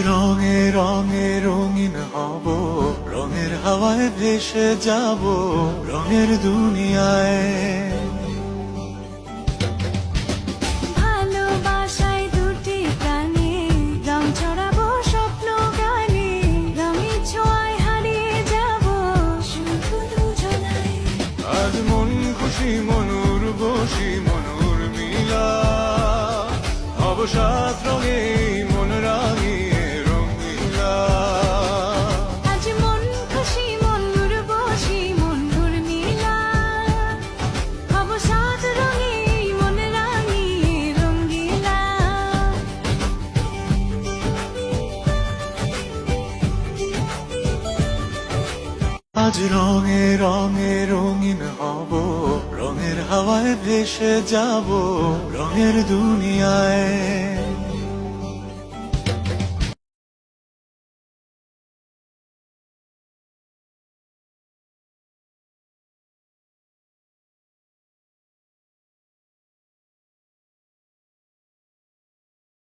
রঙে রঙে রঙিন হব, রঙের হাওয়ায় ভেসে যাব রঙের দুনিয়ায়। ভালোবাসায় দুটি প্রাণে রং ছড়াবো স্বপ্ন গানে, রঙের ছোঁয়ায় হারিয়ে যাব শুধু দুজনায়। আজ মন খুশি মনুর বসি মনুর মিলা, হব সাত রঙে মন রাঙিয়ে রঙিলা। আজ মন খুশি মনুর বসি মনুর মিলা, হব সাত রঙে মন রাঙিয়ে রঙ্গিলা। আজ রঙে রঙে রঙিন হব, রঙের হাওয়ায় ভেসে যাব রঙের দুনিয়ায়।